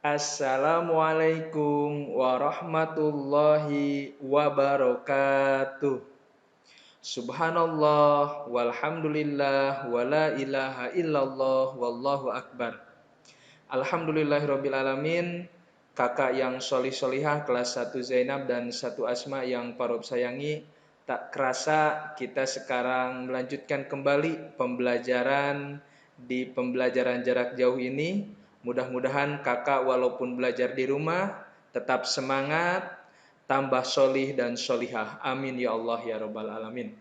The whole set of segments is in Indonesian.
Assalamualaikum warahmatullahi wabarakatuh. Subhanallah walhamdulillah wala ilaha illallah wallahu akbar. Alhamdulillahirabbil alamin. Kakak yang solih solihah kelas 1 Zainab dan 1 Asma yang Parob sayangi, tak kerasa kita sekarang melanjutkan kembali pembelajaran di pembelajaran jarak jauh ini. Mudah-mudahan kakak walaupun belajar di rumah tetap semangat, tambah solih dan solihah. Amin ya Allah ya Rabbal alamin.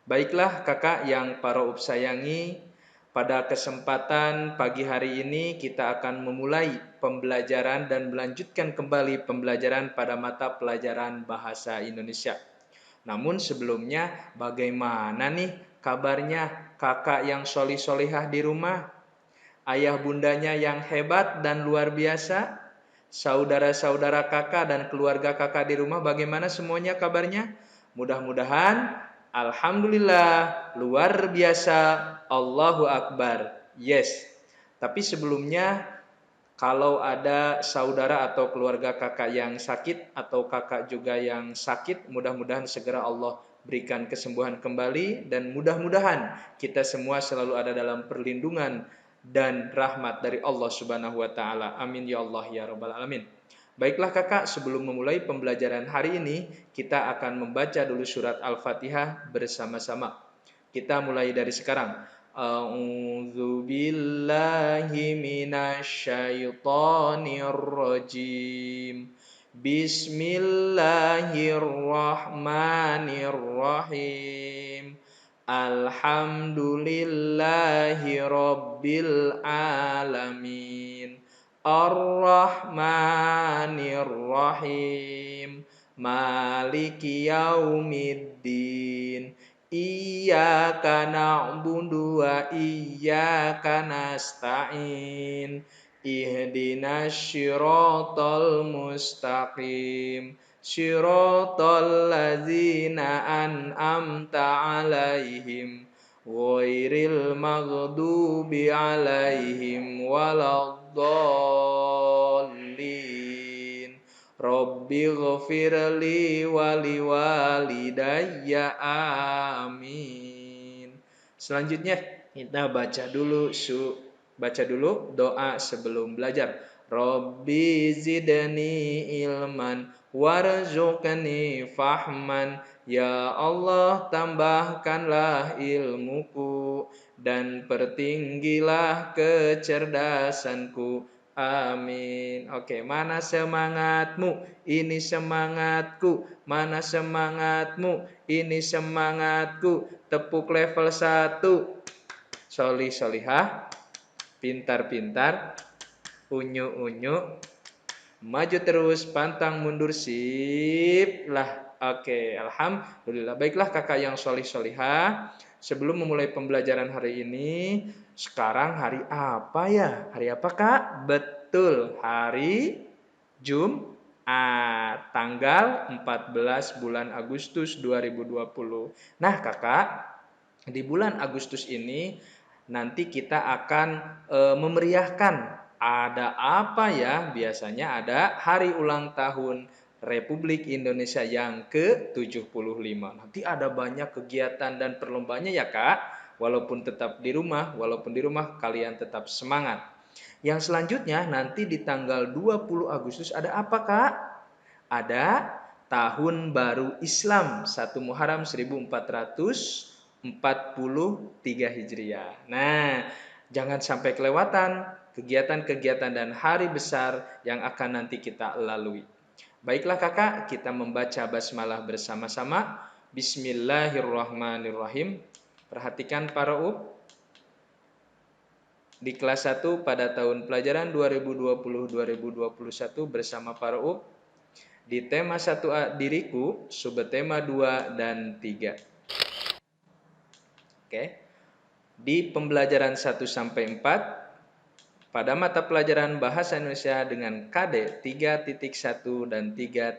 Baiklah kakak yang Parob sayangi, pada kesempatan pagi hari ini kita akan memulai pembelajaran dan melanjutkan kembali pembelajaran pada mata pelajaran Bahasa Indonesia. Namun sebelumnya, bagaimana nih kabarnya kakak yang solih-solihah di rumah? Ayah bundanya yang hebat dan luar biasa? Saudara-saudara kakak dan keluarga kakak di rumah bagaimana semuanya kabarnya? Mudah-mudahan alhamdulillah luar biasa, Allahu Akbar. Yes. Tapi sebelumnya, kalau ada saudara atau keluarga kakak yang sakit atau kakak juga yang sakit, mudah-mudahan segera Allah berikan kesembuhan kembali dan mudah-mudahan kita semua selalu ada dalam perlindungan dan rahmat dari Allah Subhanahu wa taala. Amin ya Allah ya rabbal alamin. Baiklah kakak, sebelum memulai pembelajaran hari ini, kita akan membaca dulu surat Al-Fatihah bersama-sama. Kita mulai dari sekarang. A'udzu billahi minasyaitonir rajim. Bismillahirrahmanirrahim. Alhamdulillahi rabbil alamin. Ar-Rahmanir-Rahim. Maliki yaumiddin. Iyyaka na'budu wa iyyaka nasta'in. Ihdinas syiratal mustaqim. Syiratal ladzina an'amta 'alaihim ghairil maghdubi 'alaihim waladdallin. Rabbi ghfirli wali walidayya amin. Selanjutnya kita baca dulu doa sebelum belajar. Rabbi zidni ilman warzuqni fahman. Ya Allah, tambahkanlah ilmuku dan pertinggilah kecerdasanku. Amin. Oke, mana semangatmu? Ini semangatku. Mana semangatmu? Ini semangatku. Tepuk level 1. Solih solihah, pintar-pintar, unyu-unyu, maju terus, pantang mundur, sip lah. Oke, alhamdulillah. Baiklah kakak yang solih solihah, sebelum memulai pembelajaran hari ini, sekarang hari apa ya? Hari apa kak? Betul, hari Jumat, tanggal 14 bulan Agustus 2020. Nah kakak, di bulan Agustus ini nanti kita akan memeriahkan, ada apa ya? Biasanya ada hari ulang tahun Republik Indonesia yang ke-75. Nanti ada banyak kegiatan dan perlombaannya ya kak. Walaupun di rumah kalian tetap semangat. Yang selanjutnya nanti di tanggal 20 Agustus ada apa kak? Ada Tahun Baru Islam 1 Muharram 1443 Hijriah. Nah, jangan sampai kelewatan kegiatan-kegiatan dan hari besar yang akan nanti kita lalui. Baiklah kakak, kita membaca basmalah bersama-sama. Bismillahirrahmanirrahim. Perhatikan para di kelas 1 pada tahun pelajaran 2020-2021 bersama para di tema 1A diriku, subtema 2 dan 3. Oke. Di pembelajaran 1 sampai 4 pada mata pelajaran Bahasa Indonesia dengan KD 3.1 dan 3.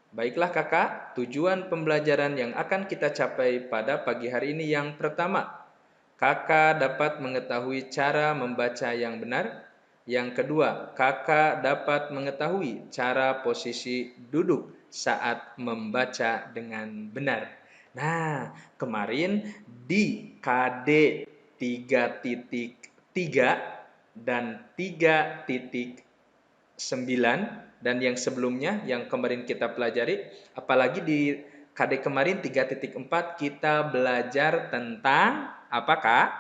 Baiklah kakak, tujuan pembelajaran yang akan kita capai pada pagi hari ini yang pertama, kakak dapat mengetahui cara membaca yang benar. Yang kedua, kakak dapat mengetahui cara posisi duduk saat membaca dengan benar. Nah, kemarin di KD 3.3 dan 3.9 dan yang sebelumnya yang kemarin kita pelajari, apalagi di KD kemarin 3.4 kita belajar tentang apakah?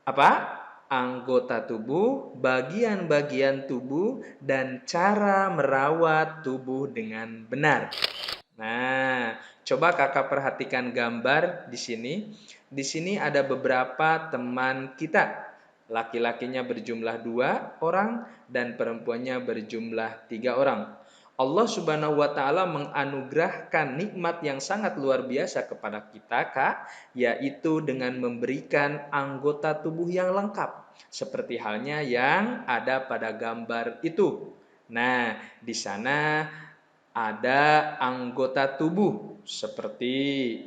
Apa? Anggota tubuh, bagian-bagian tubuh, dan cara merawat tubuh dengan benar. Nah, coba kakak perhatikan gambar di sini. Di sini ada beberapa teman kita. Laki-lakinya berjumlah 2 orang dan perempuannya berjumlah 3 orang. Allah Subhanahu wa Ta'ala menganugerahkan nikmat yang sangat luar biasa kepada kita, Kak, yaitu dengan memberikan anggota tubuh yang lengkap, seperti halnya yang ada pada gambar itu. Nah, di sana ada anggota tubuh seperti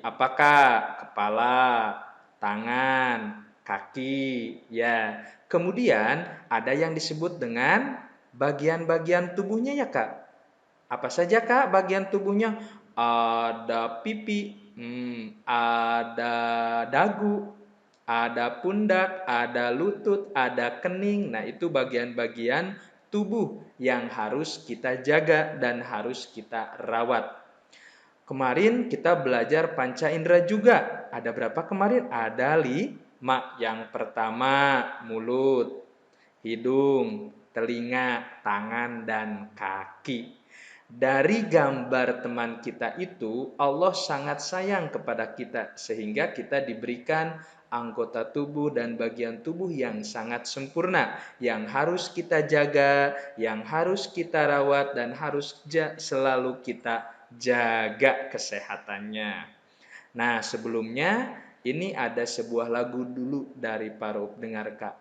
apakah kepala, tangan, kaki, ya. Kemudian ada yang disebut dengan bagian-bagian tubuhnya ya, Kak. Apa saja Kak bagian tubuhnya? Ada pipi, ada dagu, ada pundak, ada lutut, ada kening. Nah, itu bagian-bagian tubuh yang harus kita jaga dan harus kita rawat. Kemarin kita belajar panca indera juga. Ada berapa kemarin? Ada 5. Yang pertama mulut, hidung, telinga, tangan, dan kaki. Dari gambar teman kita itu, Allah sangat sayang kepada kita sehingga kita diberikan anggota tubuh dan bagian tubuh yang sangat sempurna, yang harus kita jaga, yang harus kita rawat, dan harus selalu kita jaga kesehatannya. Nah, sebelumnya ini ada sebuah lagu dulu dari para pendengar Kak.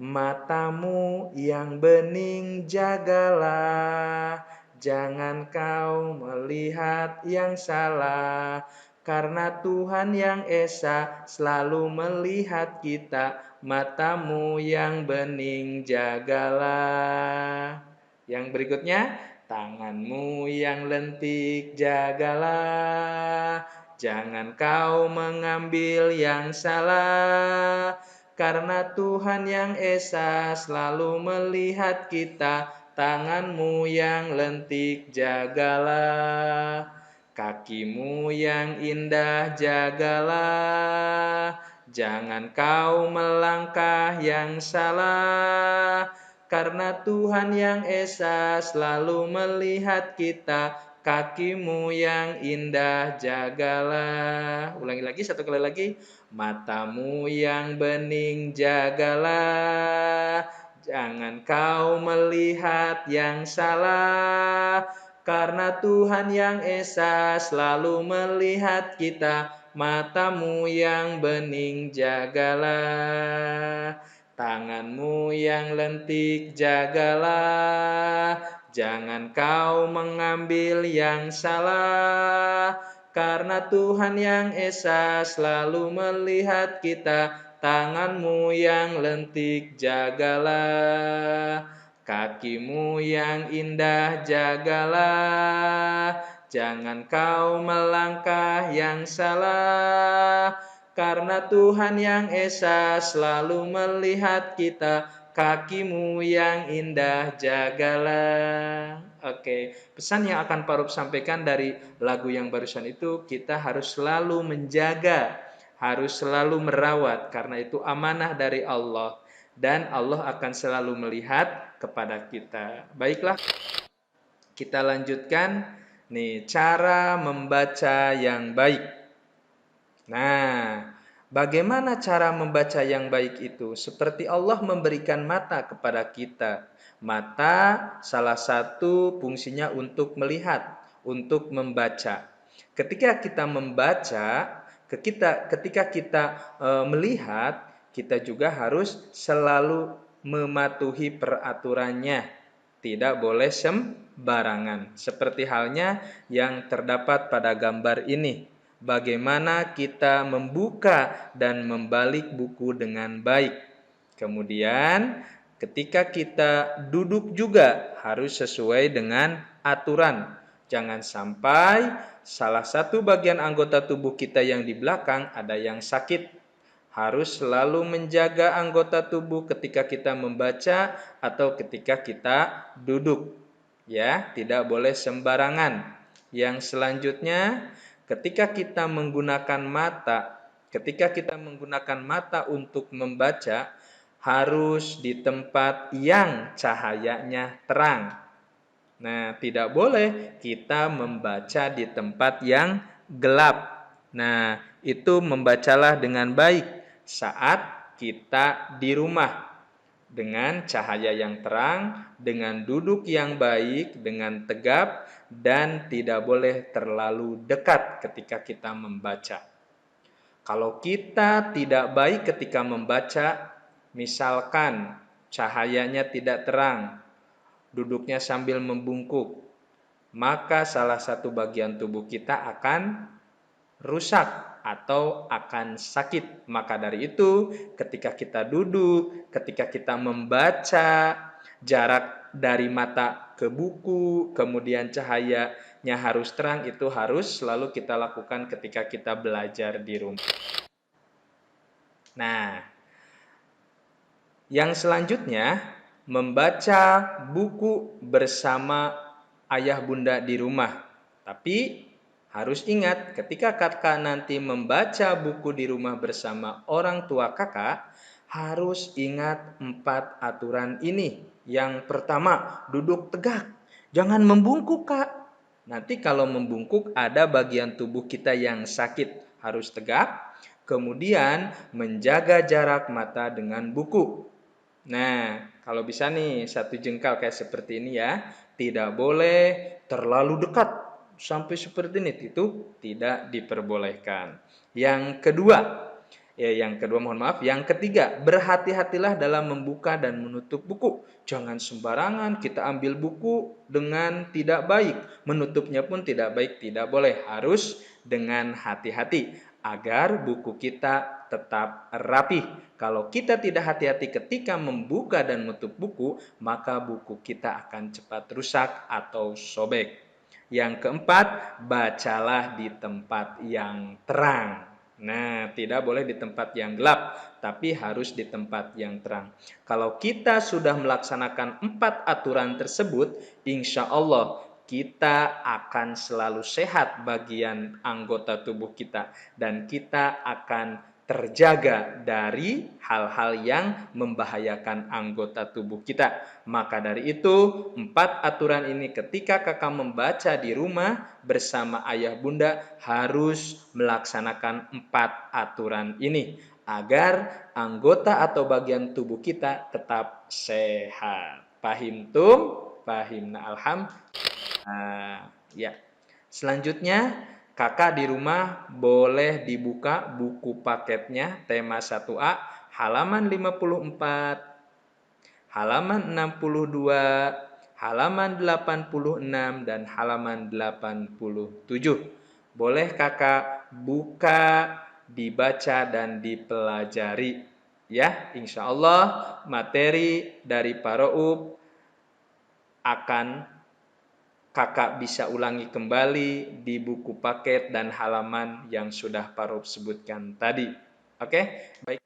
Matamu yang bening jagalah, jangan kau melihat yang salah, karena Tuhan yang Esa selalu melihat kita. Matamu yang bening jagalah. Yang berikutnya, tanganmu yang lentik jagalah, jangan kau mengambil yang salah, karena Tuhan yang Esa selalu melihat kita. Tanganmu yang lentik jagalah, kakimu yang indah jagalah, jangan kau melangkah yang salah, karena Tuhan yang Esa selalu melihat kita. Kakimu yang indah jagalah. Ulangi lagi, satu kali lagi. Matamu yang bening jagalah, jangan kau melihat yang salah, karena Tuhan yang Esa selalu melihat kita. Matamu yang bening jagalah, tanganmu yang lentik jagalah, jangan kau mengambil yang salah, karena Tuhan yang Esa selalu melihat kita. Tanganmu yang lentik jagalah, kakimu yang indah jagalah, jangan kau melangkah yang salah, karena Tuhan yang Esa selalu melihat kita. Kakimu yang indah jagalah. Oke, pesan yang akan Pak Rup sampaikan dari lagu yang barusan itu, kita harus selalu menjaga, harus selalu merawat, karena itu amanah dari Allah. Dan Allah akan selalu melihat kepada kita. Baiklah, kita lanjutkan. Nih, cara membaca yang baik. Nah, bagaimana cara membaca yang baik itu? Seperti Allah memberikan mata kepada kita. Mata salah satu fungsinya untuk melihat, untuk membaca. Ketika kita membaca, ketika kita melihat, kita juga harus selalu mematuhi peraturannya. Tidak boleh sembarangan. Seperti halnya yang terdapat pada gambar ini. Bagaimana kita membuka dan membalik buku dengan baik. Kemudian ketika kita duduk juga harus sesuai dengan aturan. Jangan sampai salah satu bagian anggota tubuh kita yang di belakang ada yang sakit. Harus selalu menjaga anggota tubuh ketika kita membaca atau ketika kita duduk. Ya, tidak boleh sembarangan. Yang selanjutnya, ketika kita menggunakan mata untuk membaca, harus di tempat yang cahayanya terang. Nah, tidak boleh kita membaca di tempat yang gelap. Nah, itu membacalah dengan baik saat kita di rumah dengan cahaya yang terang, dengan duduk yang baik, dengan tegap, dan tidak boleh terlalu dekat ketika kita membaca. Kalau kita tidak baik ketika membaca, misalkan cahayanya tidak terang, duduknya sambil membungkuk, maka salah satu bagian tubuh kita akan rusak atau akan sakit. Maka dari itu, ketika kita duduk, ketika kita membaca, jarak dari mata ke buku, kemudian cahayanya harus terang, itu harus selalu kita lakukan ketika kita belajar di rumah. Nah, yang selanjutnya, membaca buku bersama ayah bunda di rumah. Tapi harus ingat, ketika kakak nanti membaca buku di rumah bersama orang tua kakak, harus ingat 4 aturan ini. Yang pertama, duduk tegak. Jangan membungkuk, Kak. Nanti kalau membungkuk ada bagian tubuh kita yang sakit. Harus tegak. Kemudian menjaga jarak mata dengan buku. Nah, kalau bisa nih 1 jengkal kayak seperti ini ya. Tidak boleh terlalu dekat sampai seperti ini, itu tidak diperbolehkan. Yang ketiga, berhati-hatilah dalam membuka dan menutup buku. Jangan sembarangan kita ambil buku dengan tidak baik, menutupnya pun tidak baik, tidak boleh, harus dengan hati-hati agar buku kita tetap rapi. Kalau kita tidak hati-hati ketika membuka dan menutup buku, maka buku kita akan cepat rusak atau sobek. Yang keempat, bacalah di tempat yang terang. Nah, tidak boleh di tempat yang gelap, tapi harus di tempat yang terang. Kalau kita sudah melaksanakan 4 aturan tersebut, insya Allah kita akan selalu sehat bagian anggota tubuh kita, dan kita akan terjaga dari hal-hal yang membahayakan anggota tubuh kita. Maka dari itu, 4 aturan ini ketika kakak membaca di rumah bersama ayah bunda harus melaksanakan 4 aturan ini agar anggota atau bagian tubuh kita tetap sehat. Pahim tum? Pahim na alhamdulillah. Ya. Selanjutnya, kakak di rumah boleh dibuka buku paketnya tema 1A halaman 54, halaman 62, halaman 86, dan halaman 87. Boleh kakak buka, dibaca, dan dipelajari. Ya, insya Allah materi dari Paraub akan kakak bisa ulangi kembali di buku paket dan halaman yang sudah Paraub sebutkan tadi. Oke, baik.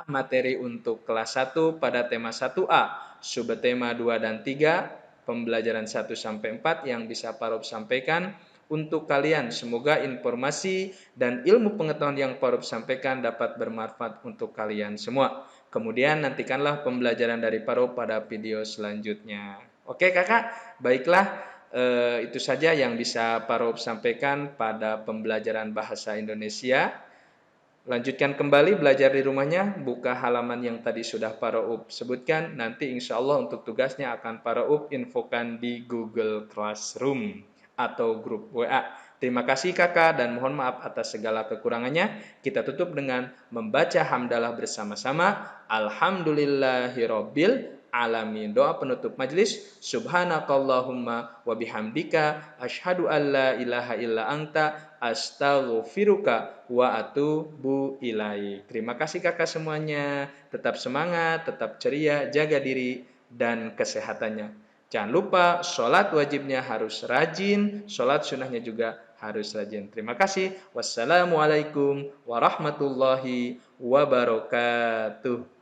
Materi untuk kelas 1 pada tema 1A, subtema 2 dan 3, pembelajaran 1 sampai 4 yang bisa Paraub sampaikan untuk kalian. Semoga informasi dan ilmu pengetahuan yang Paraub sampaikan dapat bermanfaat untuk kalian semua. Kemudian nantikanlah pembelajaran dari Paraub pada video selanjutnya. Oke kakak, baiklah, itu saja yang bisa Paraub sampaikan pada pembelajaran bahasa Indonesia. Lanjutkan kembali belajar di rumahnya, buka halaman yang tadi sudah Paraub sebutkan. Nanti insya Allah untuk tugasnya akan Paraub infokan di Google Classroom atau grup WA. Terima kasih kakak dan mohon maaf atas segala kekurangannya. Kita tutup dengan membaca hamdalah bersama-sama. Alhamdulillahirabbil alamin. Doa penutup majelis, subhanakallahumma wa bihamdika asyhadu an la ilaha illa anta astaghfiruka wa atubu ilaik. Terima kasih kakak semuanya. Tetap semangat, tetap ceria, jaga diri dan kesehatannya. Jangan lupa sholat wajibnya harus rajin, sholat sunnahnya juga harus rajin. Terima kasih. Wassalamualaikum warahmatullahi wabarakatuh.